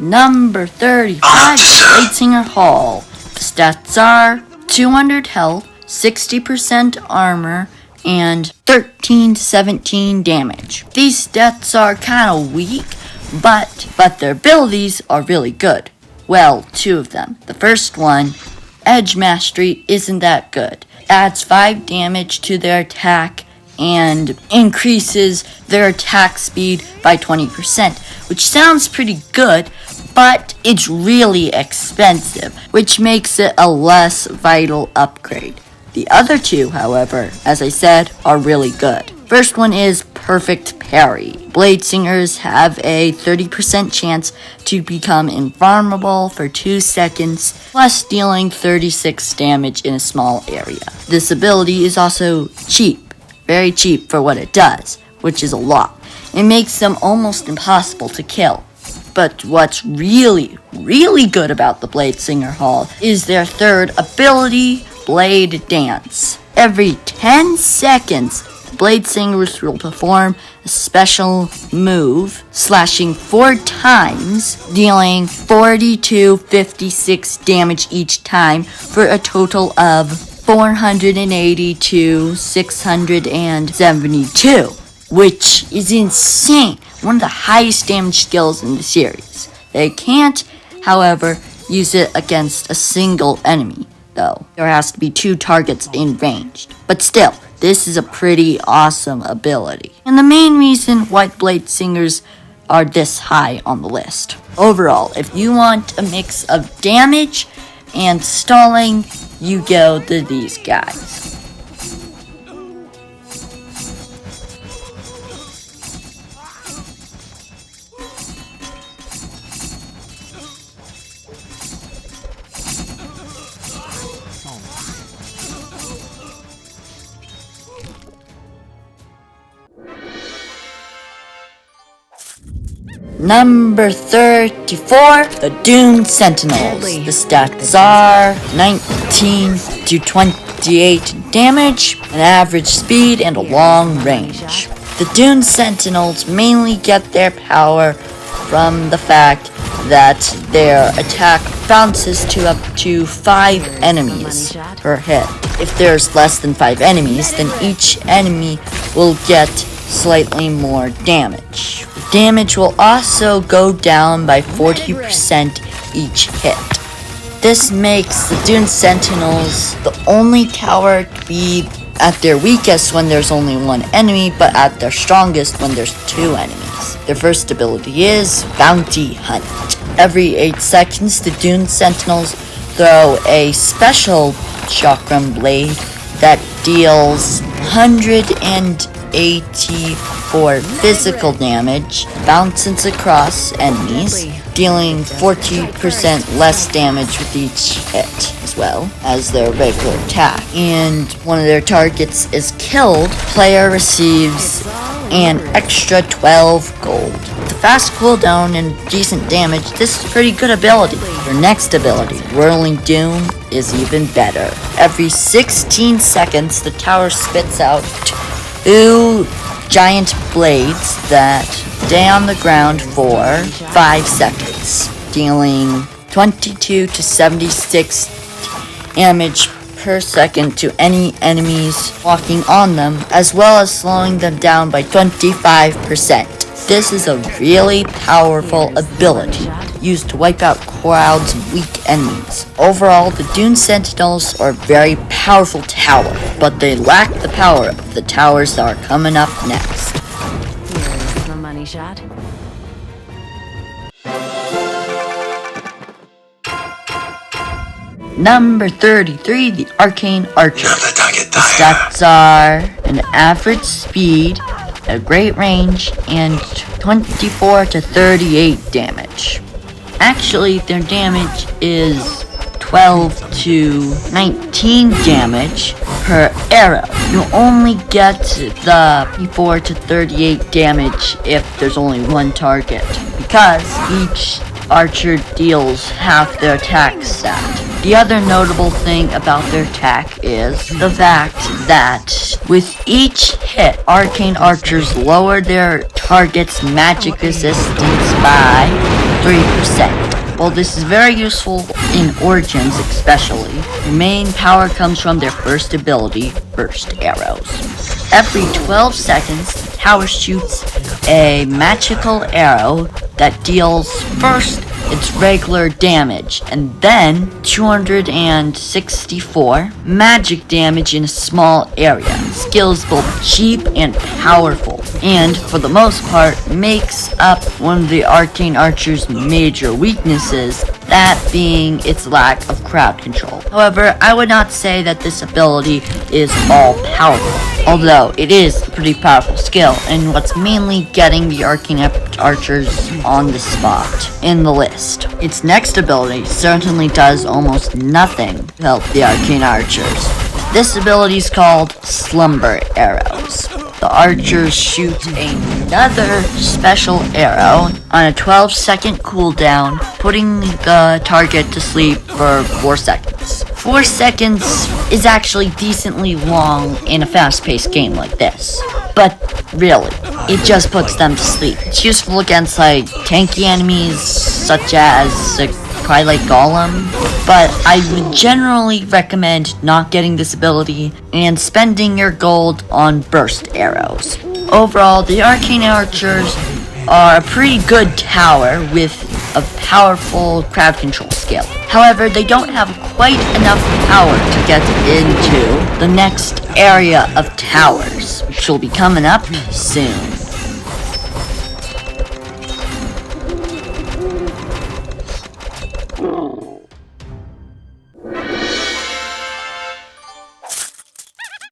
Number 35, Bladesinger Hall. The stats are 200 health, 60% armor, and 13 to 17 damage. These stats are kinda weak, but their abilities are really good. Well, two of them. The first one, Edge Mastery, isn't that good. Adds 5 damage to their attack and increases their attack speed by 20%, which sounds pretty good, but it's really expensive, which makes it a less vital upgrade. The other two, however, as I said, are really good. First one is Perfect Parry. Bladesingers have a 30% chance to become invulnerable for 2 seconds, plus dealing 36 damage in a small area. This ability is also cheap, very cheap for what it does, which is a lot. It makes them almost impossible to kill. But what's really, really good about the Bladesinger Hall is their third ability, Blade Dance. Every 10 seconds, the Bladesingers will perform a special move, slashing 4 times, dealing 40 to 56 damage each time for a total of 480 to 672, which is insane. One of the highest damage skills in the series. They can't, however, use it against a single enemy, though. There has to be 2 targets in range. But still, this is a pretty awesome ability. And the main reason why Bladesingers are this high on the list. Overall, if you want a mix of damage and stalling, you go to these guys. Number 34, the Dune Sentinels. The stats are 19 to 28 damage, an average speed, and a long range. The Dune Sentinels mainly get their power from the fact that their attack bounces to up to 5 enemies per hit. If there's less than 5 enemies, then each enemy will get slightly more damage. Damage will also go down by 40% each hit. This makes the Dune Sentinels the only tower to be at their weakest when there's only 1 enemy, but at their strongest when there's 2 enemies. Their first ability is Bounty Hunt. Every 8 seconds, the Dune Sentinels throw a special Chakram Blade that deals 184 physical damage, bounces across enemies, dealing 40% less damage with each hit, as well as their regular attack. And one of their targets is killed, player receives an extra 12 gold. With a fast cooldown and decent damage, this is a pretty good ability. Their next ability, Whirling Doom, is even better. Every 16 seconds, the tower spits out 2 giant blades that stay on the ground for 5 seconds, dealing 22 to 76 damage per second to any enemies walking on them, as well as slowing them down by 25%. This is a really powerful ability used to wipe out crowds of weak enemies. Overall, the Dune Sentinels are a very powerful tower, but they lack the power of the towers that are coming up next. Here's the money shot. Number 33, the Arcane Archer. The stats are an average speed, a great range, and 24 to 38 damage. Actually, their damage is 12 to 19 damage per arrow. You only get the 24 to 38 damage if there's only 1 target, because each archer deals half their attack stat. The other notable thing about their attack is the fact that with each hit, Arcane Archers lower their target's magic resistance by 3%. While this is very useful in Origins especially, their main power comes from their first ability, Burst Arrows. Every 12 seconds, the tower shoots a magical arrow that deals first its regular damage, and then 264 magic damage in a small area. Skill is both cheap and powerful, and for the most part makes up one of the Arcane Archer's major weaknesses, that being its lack of crowd control. However, I would not say that this ability is all powerful, although it is a pretty powerful skill, and what's mainly getting the Arcane Archers on the spot in the list. Its next ability certainly does almost nothing to help the Arcane Archers. This ability is called Slumber Arrows. The archers shoot another special arrow on a 12-second cooldown, putting the target to sleep for 4 seconds. 4 seconds is actually decently long in a fast-paced game like this. But really, it just puts them to sleep. It's useful against like tanky enemies such as the Twilight Golem, but I would generally recommend not getting this ability and spending your gold on burst arrows. Overall, the Arcane Archers are a pretty good tower with a powerful crowd control skill. However, they don't have quite enough power to get into the next area of towers, which will be coming up soon.